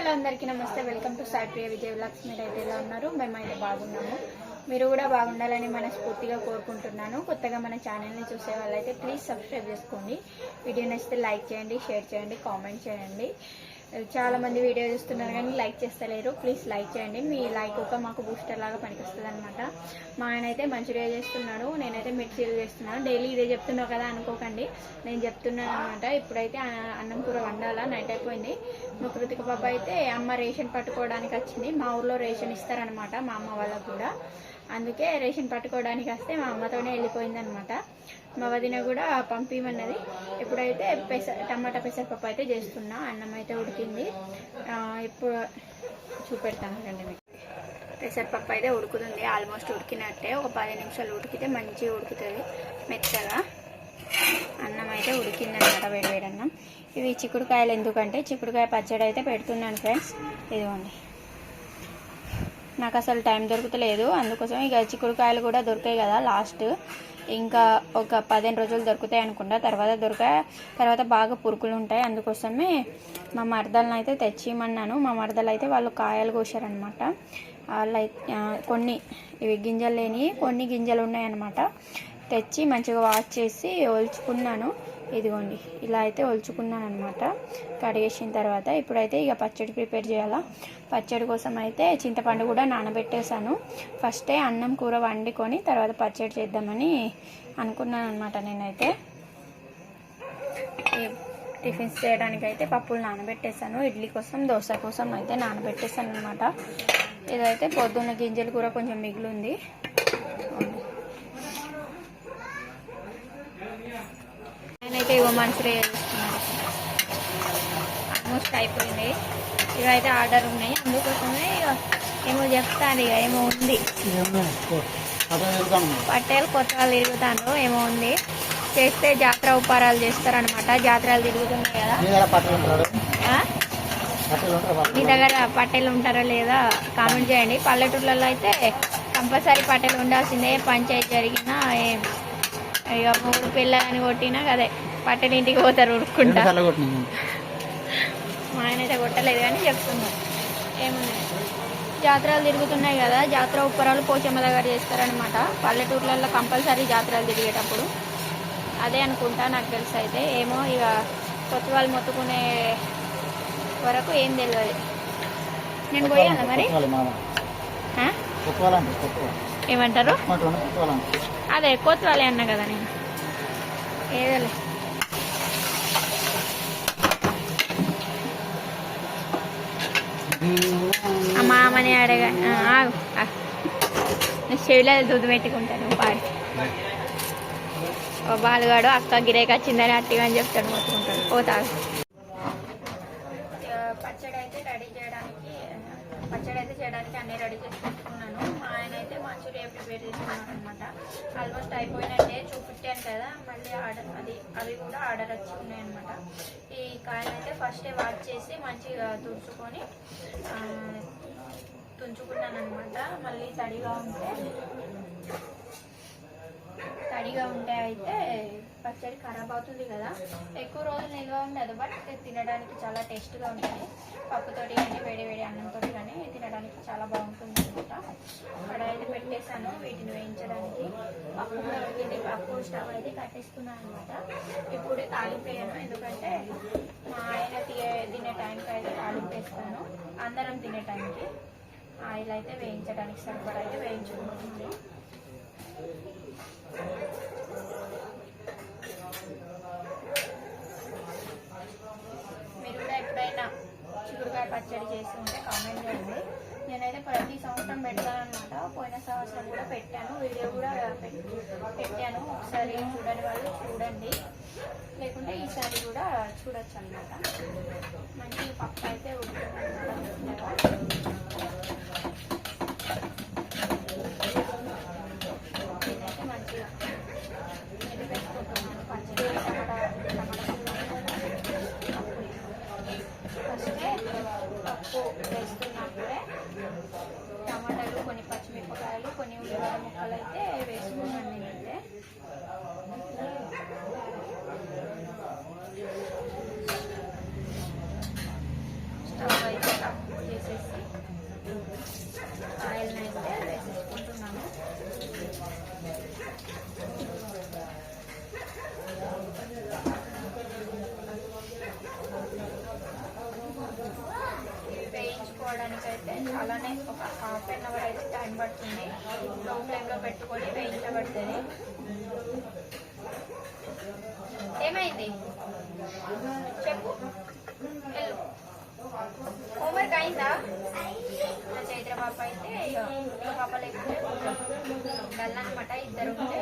Hello అందరికీ నమస్తే. Welcome to Sai Priya Vijay vlogs. మీరైతే ఎలా ఉన్నారు? మేమైతే బాగున్నాము. మీరు కూడా బాగుండాలని మనస్ఫూర్తిగా కోరుకుంటున్నాను. కొత్తగా మన ఛానల్ని చూసే వాళ్ళైతే ప్లీజ్ సబ్స్క్రైబ్ చేసుకోండి. వీడియో నచ్చితే లైక్ చేయండి, షేర్ చేయండి, కామెంట్ చేయండి. చాలా మంది వీడియో చూస్తున్నారు కానీ లైక్ చేస్తలేరు. ప్లీజ్ లైక్ చేయండి. మీ లైక్ ఒక మాకు బూస్టర్ లాగా పనికొస్తుంది అనమాట. మా ఆయన అయితే మంచిగా చేస్తున్నాడు, నేనైతే మిర్చీలు చేస్తున్నాను. డైలీ ఇదే చెప్తున్నావు కదా అనుకోకండి, నేను చెప్తున్నాను అనమాట. ఇప్పుడైతే అన్నం కూర వండాలా, నైట్ అయిపోయింది. మా కృతిక పాప అయితే అమ్మ రేషన్ పట్టుకోవడానికి వచ్చింది. మా ఊర్లో రేషన్ ఇస్తారనమాట మా అమ్మ వాళ్ళకు కూడా, అందుకే రేషన్ పట్టుకోవడానికి వస్తే మా అమ్మతోనే వెళ్ళిపోయిందనమాట. మా వదిన కూడా పంపించమన్నది. ఇప్పుడైతే టమాటా పెసరపప్పు అయితే చేస్తున్నా. అన్నం అయితే ఉడికింది. ఇప్పుడు చూపెడతాను రండి మీకు. పెసరపప్పు అయితే ఉడుకుతుంది, ఆల్మోస్ట్ ఉడికినట్టే. ఒక 10 నిమిషాలు ఉడికితే మంచిగా ఉడుకుతుంది మెత్తగా. అన్నం అయితే ఉడికిందనమాట, వేడివేడి అన్నం. ఇవి చిక్కుడుకాయలు, ఎందుకంటే చిక్కుడుకాయ పచ్చడి అయితే పెడుతున్నాను ఫ్రెండ్స్. ఇదిగోండి, నాకు అసలు టైం దొరుకుతలేదు, అందుకోసం ఇక చిక్కుడుకాయలు కూడా దొరికాయి కదా లాస్ట్. ఇంకా ఒక 15 రోజులు దొరుకుతాయి అనుకుంటా, తర్వాత బాగా పురుగులు ఉంటాయి. అందుకోసమే మా మరదలను అయితే తెచ్చిమన్నాను. మా మరదలు అయితే వాళ్ళు కాయలు కోసారనమాట. వాళ్ళు కొన్ని ఇవి గింజలు లేని కొన్ని గింజలు ఉన్నాయన్నమాట. తెచ్చి మంచిగా వాష్ చేసి ఒలుచుకున్నాను. ఇదిగోండి, ఇలా అయితే ఒలుచుకున్నాను అనమాట కడిగేసిన తర్వాత. ఇప్పుడైతే ఇక పచ్చడి ప్రిపేర్ చేయాలా. పచ్చడి కోసం అయితే చింతపండు కూడా నానబెట్టేశాను. ఫస్టే అన్నం కూర వండుకొని తర్వాత పచ్చడి చేద్దామని అనుకున్నాను అనమాట. నేనైతే టిఫిన్స్ చేయడానికి అయితే పప్పులు నానబెట్టేశాను. ఇడ్లీ కోసం, దోశ కోసం అయితే నానబెట్టేశాను అనమాట. ఇదైతే పొద్దున్న గింజల కూర కొంచెం మిగిలింది. నేనైతే ఇవో మంచిగా చేస్తున్నాను. ఆల్మోస్ట్ అయిపోయింది. ఇవైతే ఆర్డర్ ఉన్నాయి, అందుకోసమే ఏమో చెప్తాను. ఇక ఏమో ఉంది, పట్టేలు కొత్త వాళ్ళు తిరుగుతాను. ఏమో ఉంది, చేస్తే జాతర ఉపారాలు చేస్తారనమాట. జాతరలు తిరుగుతున్నాయి కదా. మీ దగ్గర పట్టేలు ఉంటారా లేదా కామెంట్ చేయండి. పల్లెటూర్లలో అయితే కంపల్సరీ పట్టేలు ఉండాల్సిందే. పంచాయతీ జరిగినా ఇక 3 పిల్లలని కొట్టినా కదే పట్టెలు ఇంటికి పోతారు ఉడుక్కుంటా. మా ఆయన అయితే కొట్టలేదు కానీ చెప్తున్నాం. ఏమన్నా జాతరలు తిరుగుతున్నాయి కదా, జాతర ఉప్పరాలు పోచమ్మ దగ్గర చేస్తారనమాట. పల్లెటూర్లలో కంపల్సరీ జాతరలు తిరిగేటప్పుడు అదే అనుకుంటా, నాకు తెలుసు. అయితే ఏమో ఇక కొత్త వాళ్ళు మొత్తుకునే వరకు ఏం తెలియదు. నేను పోయాను మరి. ఏమంటారు? అదే కొత్తవాళ్ళే అన్నా కదా నేను. ఏదోలే, మామని అడగా చెవిలో దుద్దు పెట్టుకుంటాను పాడి. ఓ బాలుగాడు అక్క గిరేకి వచ్చిందని అట్టిగా అని చెప్తాడు, మొత్తుకుంటాడు. పోతాడు. పచ్చడి అయితే చేయడానికి అన్నీ రెడీ చేసి పెట్టుకున్నాను. మా ఆయన అయితే మంచూరియా ప్రిపేర్ చేసుకున్నాను అనమాట. ఆల్మోస్ట్ అయిపోయినట్టే, చూపెట్టాను కదా. మళ్ళీ అవి కూడా ఆర్డర్ వచ్చుకున్నాయి అనమాట. ఈ కాయలు అయితే ఫస్టే వాష్ చేసి మంచిగా తుంచుకున్నాను అనమాట. మళ్ళీ తడిగా ఉంటే అయితే పచ్చడి ఖరాబ్ అవుతుంది కదా, ఎక్కువ రోజులు నిల్వ ఉండదు. బట్ తినడానికి చాలా టేస్ట్గా ఉంటుంది. పప్పుతోటి కానీ వేడి అన్నంతో కానీ తినడానికి చాలా బాగుంటుంది అనమాట. అక్కడ అయితే పెట్టేశాను వీటిని వేయించడానికి. పప్పు కూడా ఉడికింది. పప్పు స్టవ్ అయితే కట్టేసుకున్నాను అనమాట. ఇప్పుడే తాలింపేయను, ఎందుకంటే మా ఆయన తినే టైంకి అయితే తాలింపేస్తాను. అందరం తినే టైంకి ఆయిల్ అయితే వేయించడానికి సరిపడా అయితే వేయించుకుంటున్నాను. మీరు కూడా ఎప్పుడైనా చిక్కుడుకాయ పచ్చడి చేసి ఉంటే కామెంట్ చేయండి. నేనైతే ప్రతి సంవత్సరం పెడతానమాట. పోయిన సంవత్సరం కూడా పెట్టాను, వీడియో కూడా పెట్టాను. ఒకసారి చూడని వాళ్ళు చూడండి, లేకుంటే ఈసారి కూడా చూడొచ్చు అనమాట. మంచిగా పప్పు అయితే ఉడుకుతుందన్నమాట. నేనైతే మంచిగా పెట్టుకుంటున్నాను పచ్చడి. ఫస్టే పప్పు వేస్తున్నప్పుడే టమాటాలు, కొన్ని పచ్చిమిరపకాయలు, కొన్ని ఉల్లిగడ్డ ముక్కలు అయితే వేసుకున్నాను నేనైతే. స్టవ్ అయితే వేసేసి ఆయిల్ని అయితే వేసేసుకుంటున్నాను. వేయించుకోవడానికి అయితే చాలానే ఒక హాఫ్ అన్ అవర్ అయితే టైం పడుతుంది. లో ఫ్లేమ్లో పెట్టుకొని వేయించబడుతుంది. ఏమైంది చెప్పు. హోంవర్క్ అయిందా? నా చైత్ర పాప అయితే ఇంకో పాప లేకుంటే డల్ అనమాట. ఇద్దరు ఉంటే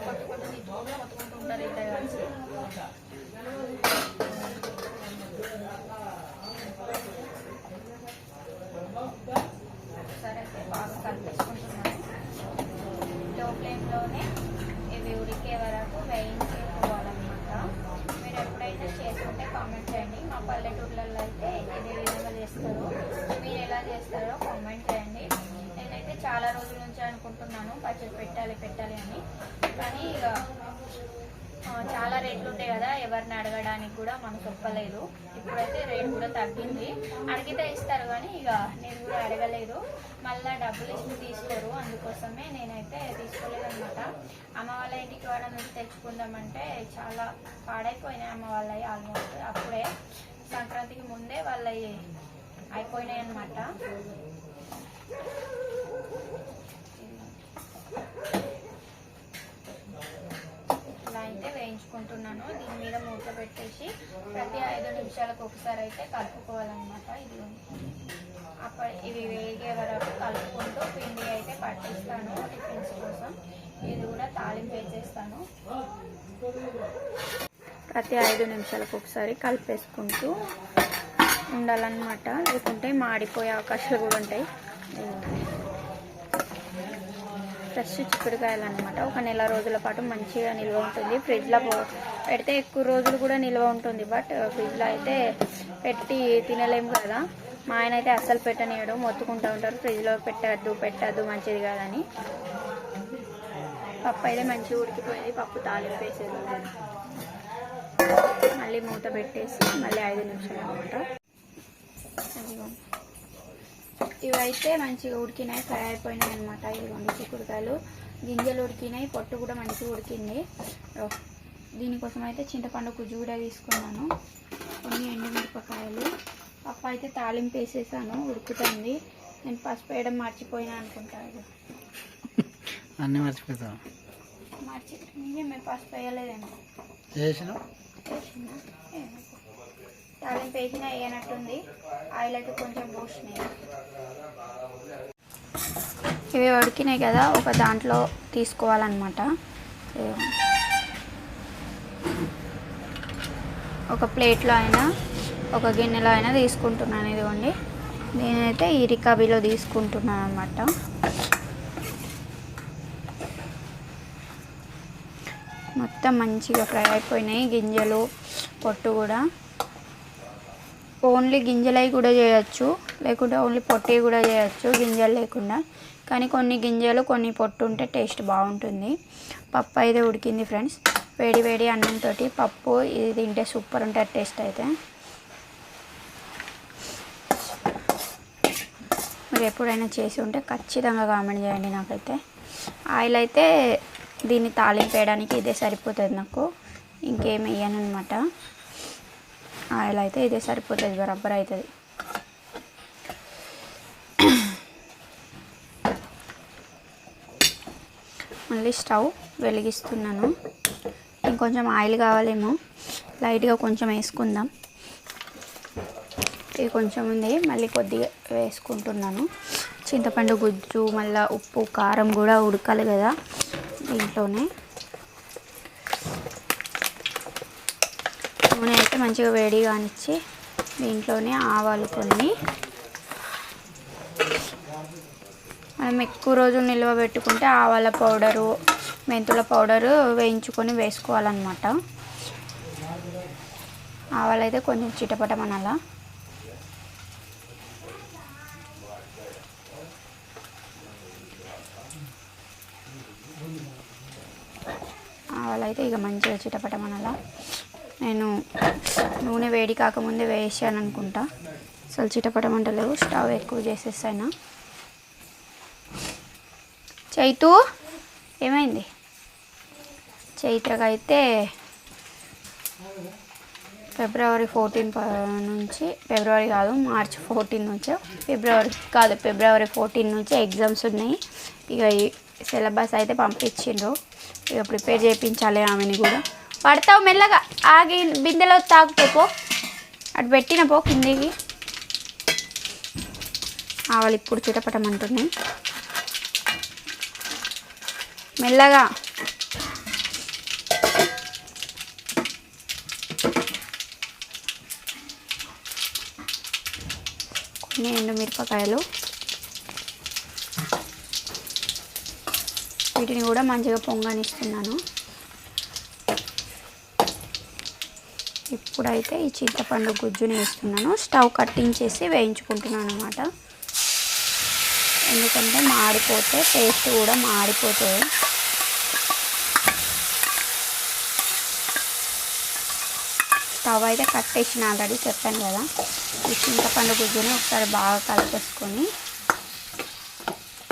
కొట్టుకుంటుంటారు ఇద్దరు కలిసి. సరే అయితే బాగా కలిపేసుకుంటున్నాను. లో ఫ్లేమ్లోనే ఇవి ఉడికే వరకు వేయించుకోవాలన్నమాట. మీరు ఎప్పుడైనా చేసుకుంటే కామెంట్ చేయండి. మా పల్లెటూర్లలో అయితే ఇదే విధంగా చేస్తారు. మీరు ఎలా చేస్తారో కామెంట్ చేయండి. నేనైతే చాలా రోజుల నుంచి అనుకుంటున్నాను పచ్చడి పెట్టాలి అని. కానీ ఇక చాలా రేట్లు ఉంటాయి కదా, ఎవరిని అడగడానికి కూడా మనకు ఒప్పలేదు. ఇప్పుడైతే రేట్ కూడా తగ్గింది. అడిగితే ఇస్తారు కానీ ఇక నేను కూడా అడగలేదు. మళ్ళీ డబ్బులు ఇచ్చి తీసుకోరు. అందుకోసమే నేనైతే తీసుకోలేదన్నమాట. అమ్మ వాళ్ళ ఇంటికి వాడ నుంచి తెచ్చుకుందామంటే చాలా పాడైపోయినాయి అమ్మ వాళ్ళవి. ఆల్మోస్ట్ అప్పుడే సంక్రాంతికి ముందే వాళ్ళవి అయిపోయినాయి అన్నమాట. ఇలా అయితే వేయించుకుంటున్నాను. దీని మీద మూత పెట్టేసి ప్రతి 5 నిమిషాలకు ఒకసారి అయితే కలుపుకోవాలన్నమాట. ఇవి వేగే వరకు కలుపుకుంటూ పిండి అయితే పట్టిస్తాను టిఫిన్స్ కోసం. ఇది కూడా తాలింపు వేసేస్తాను. ప్రతి 5 నిమిషాలకు ఒకసారి కలిపేసుకుంటూ ఉండాలన్నమాట. లేకుంటే మాడిపోయే అవకాశాలు కూడా ఉంటాయి. ఫ్రెష్ చిక్కుడుకాయలు అనమాట. ఒక నెల రోజుల పాటు మంచిగా నిల్వ ఉంటుంది. ఫ్రిడ్జ్లో పెడితే ఎక్కువ రోజులు కూడా నిల్వ ఉంటుంది. బట్ ఫ్రిడ్జ్లో అయితే పెట్టి తినలేము కదా. మా ఆయన అయితే అస్సలు పెట్టనియడం, మొత్తుకుంటూ ఉంటారు ఫ్రిడ్జ్లో పెట్టద్దు మంచిది కాదని. పప్పు అయితే మంచిగా ఉడికిపోయింది. పప్పు తాలింపు వేసేది. మళ్ళీ మూత పెట్టేసి మళ్ళీ 5 నిమిషాలు అనమాట. ఇవైతే మంచిగా ఉడికినాయి, ఫ్రై అయిపోయినాయి అనమాట. ఇదిగోండి చిక్కుడుకాయలు, గింజలు ఉడికినాయి, పొట్టు కూడా మంచిగా ఉడికింది. దీనికోసం అయితే చింతపండు గుజ్జు కూడా తీసుకున్నాను. కొన్ని ఎండుమిరపకాయలు, పప్పు అయితే తాలింపు వేసేసాను, ఉడుకుతుంది. నేను పసుపు వేయడం మర్చిపోయినా అనుకుంటాను. అన్నీ మర్చిపోతాను. మీరు పసుపు వేయలేదేమో. తాలింపు వేసినా వేయనట్టుంది. ఆయిల్ అయితే కొంచెం పోసినాయి. ఇవి ఉడికినాయి కదా, ఒక దాంట్లో తీసుకోవాలన్నమాట. ఒక ప్లేట్లో అయినా ఒక గిన్నెలో అయినా తీసుకుంటున్నాను. ఇదిగోండి, నేనైతే ఈ రికబీలో తీసుకుంటున్నాను అన్నమాట. మొత్తం మంచిగా ఫ్రై అయిపోయినాయి, గింజలు పొట్టు కూడా. ఓన్లీ గింజలవి కూడా చేయొచ్చు, లేకుంటే ఓన్లీ పొట్టి కూడా చేయొచ్చు గింజలు లేకుండా. కానీ కొన్ని గింజలు కొన్ని పొట్టు ఉంటే టేస్ట్ బాగుంటుంది. పప్పు అయితే ఉడికింది ఫ్రెండ్స్. వేడి వేడి అన్నంతో పప్పు ఇది తింటే సూపర్ ఉంటుంది టేస్ట్ అయితే. మీరు ఎప్పుడైనా చేసి ఉంటే ఖచ్చితంగా కామెంట్ చేయండి నాకైతే. ఆయిల్ అయితే దీన్ని తాలింపు వేయడానికి ఇదే సరిపోతుంది నాకు, ఇంకేం వేయను అనమాట. ఆయిల్ అయితే ఇదే సరిపోతుంది, బరాబర్ అవుతుంది. మళ్ళీ స్టవ్ వెలిగిస్తున్నాను. ఇంకొంచెం ఆయిల్ కావాలేమో, లైట్గా కొంచెం వేసుకుందాం. ఇది కొంచెం ఉంది, మళ్ళీ కొద్దిగా వేసుకుంటున్నాను. చింతపండు గుజ్జు, మళ్ళీ ఉప్పు కారం కూడా ఉడకాలి కదా దీంట్లోనే. నూనె అయితే మంచిగా వేడిగా అనిచ్చి దీంట్లోనే ఆవాలు కొన్ని. మనం ఎక్కువ రోజులు నిల్వ పెట్టుకుంటే ఆవాల పౌడరు, మెంతుల పౌడరు వేయించుకొని వేసుకోవాలన్నమాట. ఆవాలు అయితే కొంచెం చిటపటమనాలా. ఆవాలు అయితే ఇక మంచిగా చిటపటమనాలా. నేను నూనె వేడి కాకముందే వేసాను అనుకుంటా, సో అసలు చిటపటమంటలేవు. స్టవ్ ఎక్కువ చేసేసాను. చైతు ఏమైంది? చైత్రకైతే ఫిబ్రవరి 14 నుంచి, ఫిబ్రవరి కాదు మార్చ్ 14 నుంచి, ఫిబ్రవరి 14 నుంచి ఎగ్జామ్స్ ఉన్నాయి. ఇక ఈ సిలబస్ అయితే పంపించిండ్రు. ఇక ప్రిపేర్ చేయించాలి ఆమెని కూడా. పడతావు మెల్లగా, ఆగి బిందెలో తాగుపో, అటు పెట్టిన పో కిందికి. ఆవలు ఇప్పుడు చిటపటమంటున్నాయి. మెల్లగా. కొన్ని ఎండుమిరపకాయలు, వీటిని కూడా మంచిగా పొంగనిస్తున్నాను. ఇప్పుడైతే ఈ చింతపండు గుజ్జుని వేస్తున్నాను. స్టవ్ కట్టించేసి వేయించుకుంటున్నాను అన్నమాట. ఎందుకంటే మాడిపోతే టేస్ట్ కూడా మాడిపోతుంది. స్టవ్ అయితే కట్టేసిన ఆల్రెడీ చెప్పాను కదా. ఈ చింతపండు గుజ్జుని ఒకసారి బాగా కలిపేసుకొని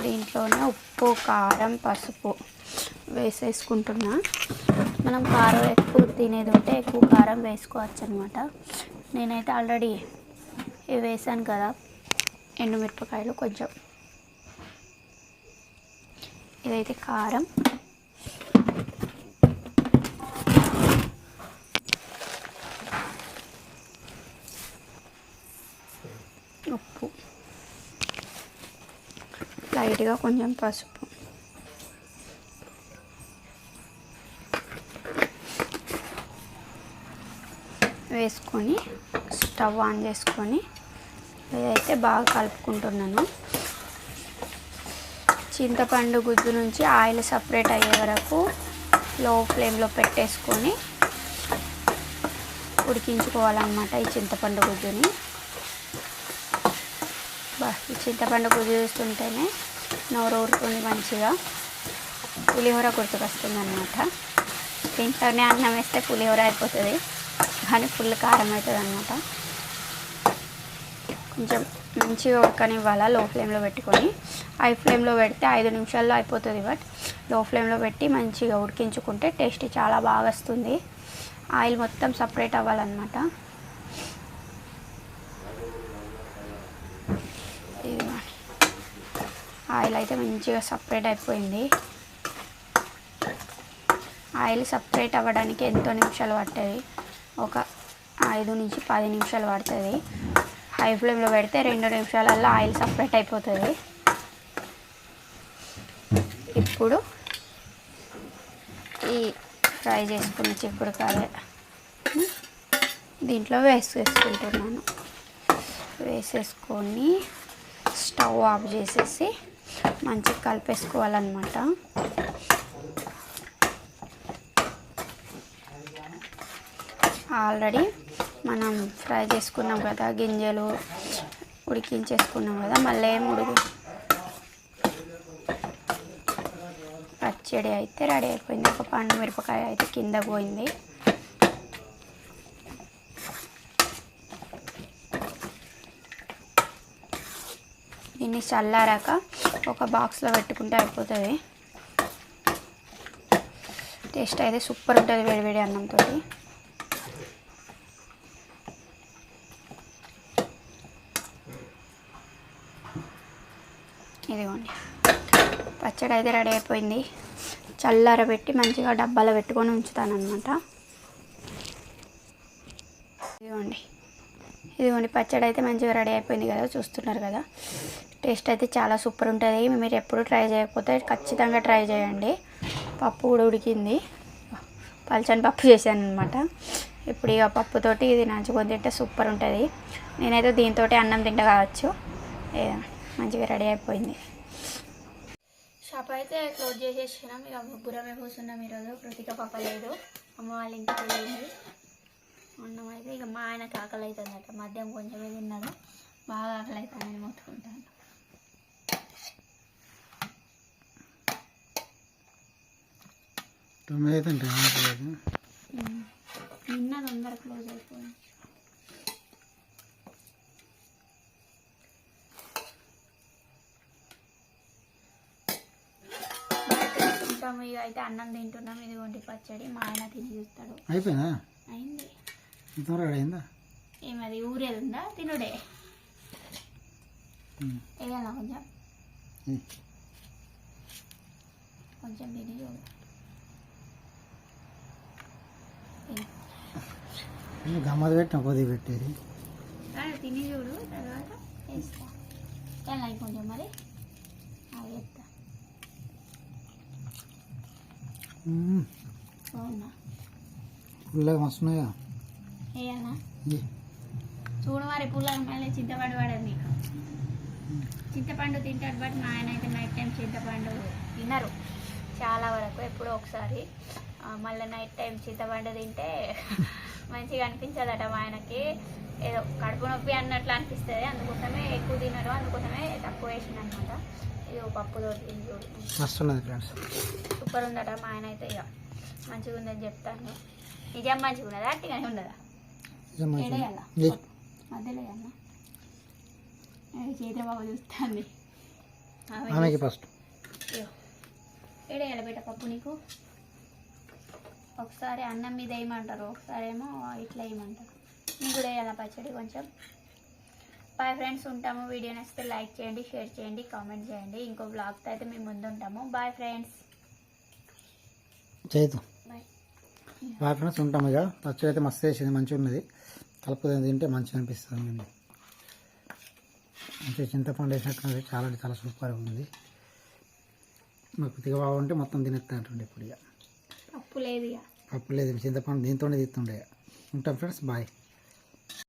దీంట్లోనే ఉప్పు, కారం, పసుపు వేసేసుకుంటున్నా. మనం కారం ఎక్కువ తినేది ఉంటే ఎక్కువ కారం వేసుకోవచ్చు అనమాట. నేనైతే ఆల్రెడీ ఇవి వేసాను కదా ఎండుమిరపకాయలు కొంచెం. ఇదైతే కారం, ఉప్పు, లైట్గా కొంచెం పసుపు వేసుకొని స్టవ్ ఆన్ చేసుకొని ఇదైతే బాగా కలుపుకుంటున్నాను. చింతపండు గుజ్జు నుంచి ఆయిల్ సపరేట్ అయ్యే వరకు లో ఫ్లేమ్లో పెట్టేసుకొని ఉడికించుకోవాలన్నమాట ఈ చింతపండు గుజ్జుని. ఈ చింతపండు గుజ్జు చూస్తుంటేనే నోరు ఊరుతుంది, మంచిగా పులిహోర గుర్తుకొస్తుంది అన్నమాట. దీంట్లోనే అన్నం వేస్తే పులిహోర అయిపోతుంది, కానీ ఫుల్ కారం అవుతుంది అన్నమాట. కొంచెం మంచిగా ఉడకనివ్వాలా లో ఫ్లేమ్లో పెట్టుకొని. హై ఫ్లేమ్లో పెడితే 5 నిమిషాల్లో అయిపోతుంది. బట్ లో ఫ్లేమ్లో పెట్టి మంచిగా ఉడికించుకుంటే టేస్ట్ చాలా బాగా వస్తుంది. ఆయిల్ మొత్తం సపరేట్ అవ్వాలన్నమాట. ఆయిల్ అయితే మంచిగా సపరేట్ అయిపోయింది. ఆయిల్ సపరేట్ అవ్వడానికి ఎంతో నిమిషాలు పడుతుంది, ఒక 5 నుంచి 10 నిమిషాలు పడుతుంది. హై ఫ్లేమ్లో పెడితే 2 నిమిషాలలో ఆయిల్ సపరేట్ అయిపోతుంది. ఇప్పుడు ఈ ఫ్రై చేసుకున్న చిక్కుడుకాయ దీంట్లో వేసుకుంటున్నాను. వేసేసుకొని స్టవ్ ఆఫ్ చేసేసి మంచిగా కలిపేసుకోవాలన్నమాట. ఆల్రెడీ మనం ఫ్రై చేసుకున్నాం కదా, గింజలు ఉడికించేసుకున్నాం కదా, మళ్ళీ ఏం పచ్చడి అయితే రెడీ అయిపోయింది. ఒక పండు మిరపకాయ అయితే కింద పోయింది. దీన్ని చల్లారాక ఒక బాక్స్లో పెట్టుకుంటే అయిపోతుంది. టేస్ట్ అయితే సూపర్ ఉంటుంది వేడివేడి అన్నంతో. ఇదిగోండి, పచ్చడి అయితే రెడీ అయిపోయింది. చల్లారబెట్టి మంచిగా డబ్బాలో పెట్టుకొని ఉంచుతాను అనమాట. ఇదిగోండి పచ్చడి అయితే మంచిగా రెడీ అయిపోయింది కదా, చూస్తున్నారు కదా. టేస్ట్ అయితే చాలా సూపర్ ఉంటుంది. మీరు ఎప్పుడు ట్రై చేయకపోతే ఖచ్చితంగా ట్రై చేయండి. పప్పు కూడా ఉడికింది, పల్చని పప్పు చేశాను అనమాట. ఇప్పుడు ఇక పప్పుతోటి ఇది నంచుకొని తింటే సూపర్ ఉంటుంది. నేనైతే దీంతో అన్నం తింటా కావచ్చు. మంచిగా రెడీ అయిపోయింది. షాప్ అయితే క్లోజ్ చేసేసినాం. ఇక ముగ్గురమే కూర్చున్నాం ఈరోజు. కృతిక పాప లేదు, అమ్మ వాళ్ళ ఇంటికి వెళ్ళింది. అన్నం అయితే ఇక మా ఆయనకి ఆకలి అవుతుందట, మధ్యాహ్నం కొంచెమే తిన్నాడు, బాగా ఆకలి అవుతుందని మొత్తుకుంటాను. నిన్న తొందర క్లోజ్ అయిపోయింది. ఇక అయితే అన్నం తింటున్నాం. ఇదిగోండి పచ్చడి. మా ఆయన తిని చూస్తాడు. అయిపోయిందా? అయింది. త్వరగా అయిందా? ఏమది ఊరేది ఉందా? తినుడే. వేయాలా కొంచెం కొంచెం తిని చూడు. గమ్మది పెట్టిన కొద్దిగా పెట్టేది. తిని చూడు తర్వాత వేస్తా. ఎలా కొంచెం మరి వేస్తా. అవునా? పుల్లగా మస్తున్నాయా? వేయాలా? చూడు మరి పుల్లగా మళ్ళీ చింతపండు పడదు నీకు. చింతపండు తింటాడు బట్ మా ఆయన అయితే నైట్ టైం చింతపండు తినరు చాలా వరకు. ఎప్పుడో ఒకసారి. మళ్ళీ నైట్ టైం చింతపండు తింటే మంచిగా అనిపించదట మా ఆయనకి. ఏదో కడుపు నొప్పి అన్నట్లు అనిపిస్తుంది. అందుకోసమే ఎక్కువ తినరు. అందుకోసమే తక్కువ వేసింది అనమాట. ఇది పప్పుతో తిని చూడు. మస్తున్నది ఫ్రెండ్స్. సూపర్ ఉందట. మా ఆయన అయితే ఇక మంచిగా ఉందని చెప్తాను. నిజం మంచిగా ఉన్నదా? అట్టిగానే ఉన్నదా? ఏడేయాలా? మధ్యలో వేయాలా? చేతబాబు చూస్తుంది. ఆమెకి ఫస్ట్ ఏడేయాలి బేట పప్పు నీకు. ఒకసారి అన్నం మీద వేయమంటారు, ఒకసారి ఏమో ఇట్లా వేయమంటారు. నీకు కూడా వేయాలా పచ్చడి కొంచెం. బాయ్ ఫ్రెండ్స్, ఉంటాము. వీడియో నచ్చితే లైక్ చేయండి, షేర్ చేయండి, కామెంట్ చేయండి. ఇంకో బ్లాగ్తో అయితే మేము ముందు ఉంటాము. Bye friends. చేతు బాయ్ బాయ్ ఫ్రెండ్స్, ఉంటాము. ఇక పచ్చడి అయితే మస్తు వేసింది, మంచిగా ఉన్నది. కలుపుకొని తింటే మంచిగా అనిపిస్తుంది. మంచిగా చింతపండు వేసినట్టు చాలా అంటే చాలా సూపర్గా ఉంది. మాకు కొద్దిగా బాగుంటే మొత్తం తినేస్తా అంటుండే. ఇప్పుడు ఇక పప్పు లేదు, ఇక పప్పు లేదు, చింతపండు దీంతోనే తీస్తుండే. ఉంటాం ఫ్రెండ్స్, బాయ్.